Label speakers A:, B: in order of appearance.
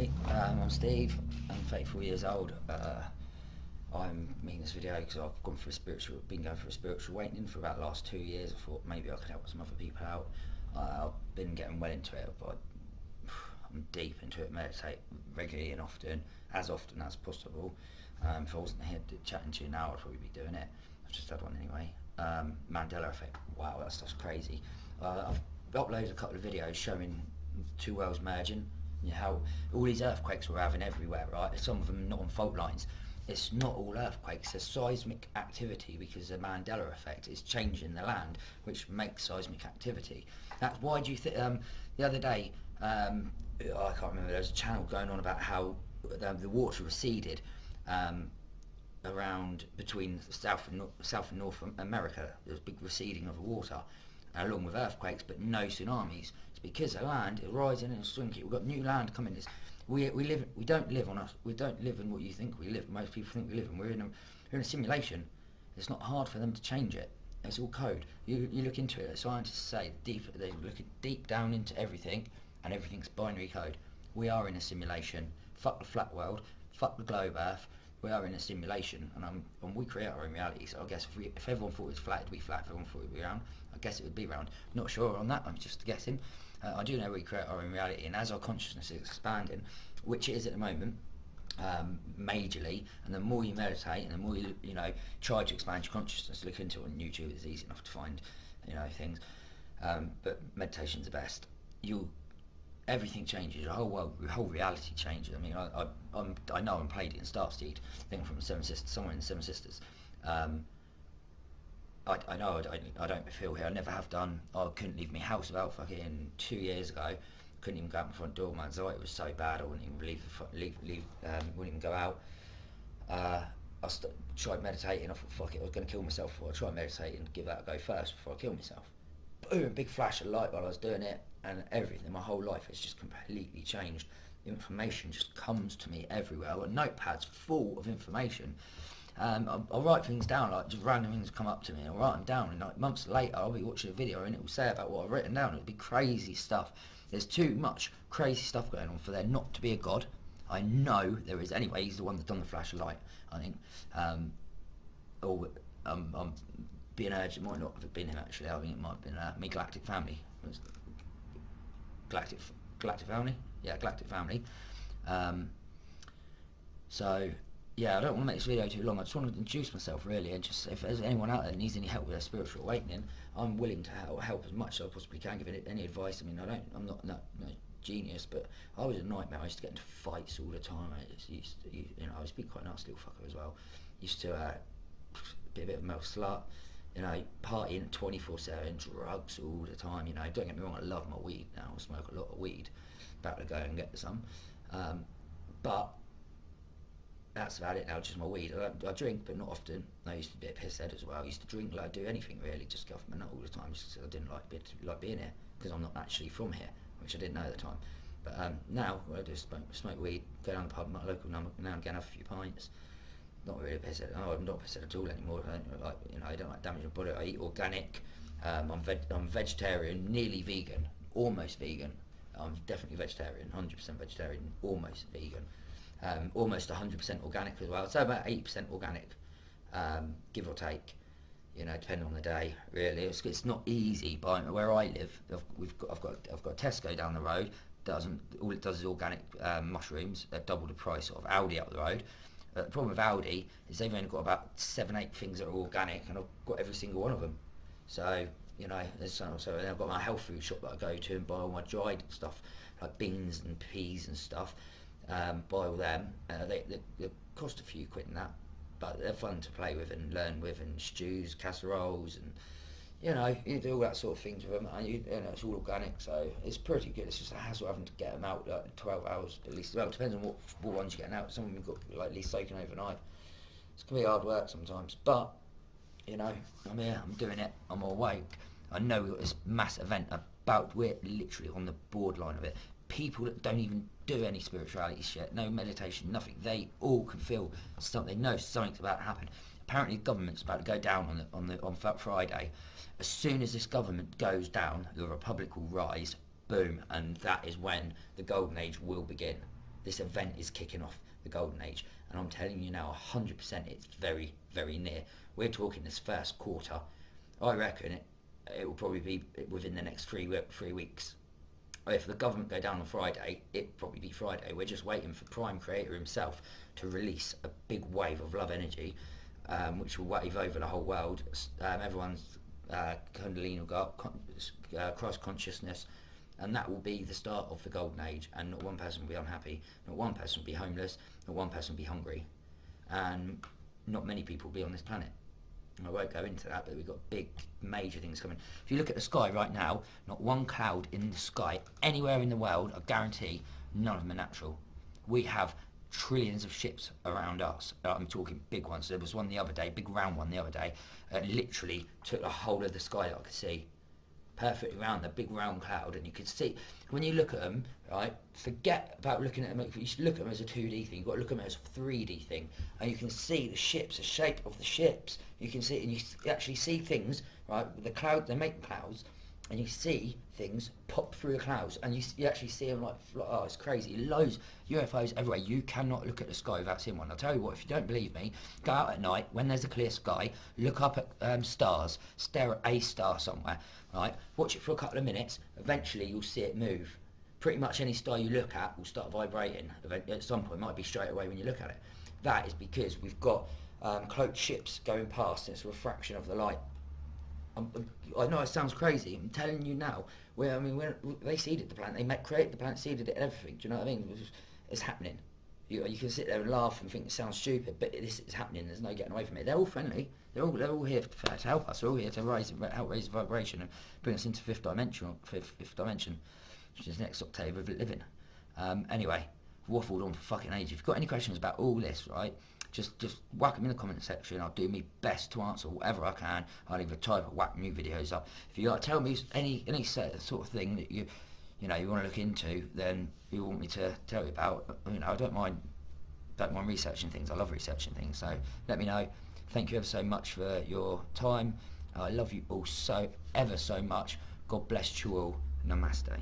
A: mate. I'm Steve. I'm 34 years old. I'm making this video because I've been going for a spiritual awakening for about the last 2 years. I thought maybe I could help some other people out. I've been getting well into it, but I'm deep into it. Meditate regularly and as often as possible. If I wasn't here chatting to you now, I'd probably be doing it. I've just had one anyway. Mandela effect. Wow, that stuff's crazy. I've uploaded a couple of videos showing two worlds merging. How all these earthquakes we're having everywhere, right? Some of them not on fault lines. It's not all earthquakes. There's seismic activity because the Mandela effect is changing the land, which makes seismic activity. That's why do you think? The other day, I can't remember. There was a channel going on about how the water receded around between South and North America. There's a big receding of the water, along with earthquakes, but no tsunamis. It's because the land is rising and shrinking. We've got new land coming. We don't live in what you think we live. Most people think we live in. We're in a simulation. It's not hard for them to change it. It's all code. You look into it. Scientists say they look deep down into everything, and everything's binary code. We are in a simulation. Fuck the flat world. Fuck the globe Earth. We are in a simulation, and we create our own reality. So I guess if everyone thought it was flat, it'd be flat. If everyone thought it would be round, I guess it would be round. Not sure on that. I'm just guessing. I do know we create our own reality, and as our consciousness is expanding, which it is at the moment, majorly, and the more you meditate, and the more you try to expand your consciousness, look into it on YouTube. It's easy enough to find, things. But meditation's the best. Everything changes. Your whole world, your whole reality changes. I mean, I know I'm Palladian Starseed, I think from the Seven Sisters, somewhere in the Seven Sisters. I know I don't feel here. I never have done. I couldn't leave my house about fucking 2 years ago. Couldn't even go out my front door. My anxiety was so bad I wouldn't even wouldn't even go out. I tried meditating. I thought, fuck it, I was going to kill myself. Before I tried meditating and give that a go first before I kill myself. Boom! Big flash of light while I was doing it, and everything. My whole life has just completely changed. Information just comes to me everywhere. I've got notepads full of information. I'll write things down, like just random things come up to me, and I'll write them down, and like months later I'll be watching a video and it will say about what I've written down. It'll be crazy stuff. There's too much crazy stuff going on for there not to be a God. I know there is. Anyway, he's the one that's done the flash of light, I think. I'm being urged, it might not have been him actually. I think it might have been me galactic family. Galactic family? Yeah, galactic family. So yeah, I don't want to make this video too long. I just want to introduce myself really, and just if there's anyone out there that needs any help with their spiritual awakening, I'm willing to help as much as I possibly can. Give it any advice. I mean, I'm not no genius, but I was a nightmare. I used to get into fights all the time. I was being quite a nasty little fucker as well. Used to be a bit of a male slut. Partying 24/7, drugs all the time. Don't get me wrong, I love my weed now. I smoke a lot of weed. About to go and get some, but that's about it now. Just my weed. I drink, but not often. I used to be a pisshead as well. I used to drink like do anything really, just go off my nut all the time. Just because I didn't like being here, because I'm not actually from here, which I didn't know at the time. But now what I do is smoke weed, go down the pub, my local now and again, have a few pints. Not really a pisshead. No, I'm not a pisshead at all anymore. I don't like damaging my body. I eat organic. I'm vegetarian, nearly vegan, almost vegan. I'm definitely vegetarian, 100% vegetarian, almost vegan. Almost 100% organic as well. So about 80% organic, give or take. Depending on the day. Really, it's not easy. But where I live, I've got Tesco down the road. All it does is organic mushrooms. They're double the price of Aldi up the road. The problem with Aldi is they've only got about 7-8 things that are organic, and I've got every single one of them. So so I've got my health food shop that I go to and buy all my dried stuff, like beans and peas and stuff. Buy all them. They cost a few quid and that, but they're fun to play with and learn with, and stews, casseroles, and you do all that sort of things with them, and it's all organic, so it's pretty good. It's just a hassle having to get them out like 12 hours at least. Well, it depends on what ones you're getting out. Some of them got like at least soaking overnight. It's gonna be hard work sometimes, but I'm here, I'm doing it, I'm awake. I know we've got this mass event we're literally on the borderline of it. People that don't even do any spirituality shit, no meditation, nothing, they all can feel something. They know something's about to happen. Apparently the government's about to go down on Friday. As soon as this government goes down, the Republic will rise, boom, and that is when the golden age will begin. this event is kicking off the golden age, and I'm telling you now, 100%, it's very, very near. We're talking this first quarter. I reckon it will probably be within the next 3 weeks. If the government go down on Friday, it'll probably be Friday. We're just waiting for Prime Creator himself to release a big wave of love energy, which will wave over the whole world. Everyone's Kundalini, Christ consciousness, and that will be the start of the golden age. And not one person will be unhappy, not one person will be homeless, not one person will be hungry, and not many people will be on this planet. I won't go into that, but we've got big, major things coming. If you look at the sky right now, not one cloud in the sky anywhere in the world, I guarantee, none of them are natural. We have trillions of ships around us. I'm talking big ones. There was one the other day, big round one the other day, literally took the whole of the sky that I could see. Perfectly round, the big round cloud, and you could see, when you look at them, right, forget about looking at them, you should look at them as a 2D thing, you've got to look at them as a 3D thing, and you can see the ships, the shape of the ships, you can see, and you actually see things, right, the cloud, they make clouds, and you see things pop through the clouds, and you actually see them like, oh, it's crazy, loads, UFOs everywhere. You cannot look at the sky without seeing one. I'll tell you what, if you don't believe me, go out at night, when there's a clear sky, look up at stars, stare at a star somewhere, right, watch it for a couple of minutes, eventually you'll see it move. Pretty much any star you look at will start vibrating at some point. It might be straight away when you look at it. That is because we've got cloaked ships going past, and it's a refraction of the light. I know it sounds crazy. I'm telling you now. When they seeded the planet, they created the planet, seeded it, and everything. Do you know what I mean? It's happening. You can sit there and laugh and think it sounds stupid, but this is happening. There's no getting away from it. They're all friendly. They're all here to help us. They're all here to help raise the vibration and bring us into fifth dimension, which is next octave of living. Anyway, waffled on for fucking ages. If you've got any questions about all this, right, just whack them in the comment section. I'll do my best to answer whatever I can. I'll either type or whack new videos up. If you tell me any sort of thing that you want to look into, then you want me to tell you about, I don't mind researching things. I love researching things, so let me know. Thank you ever so much for your time. I love you all so ever so much. God bless you all. Namaste.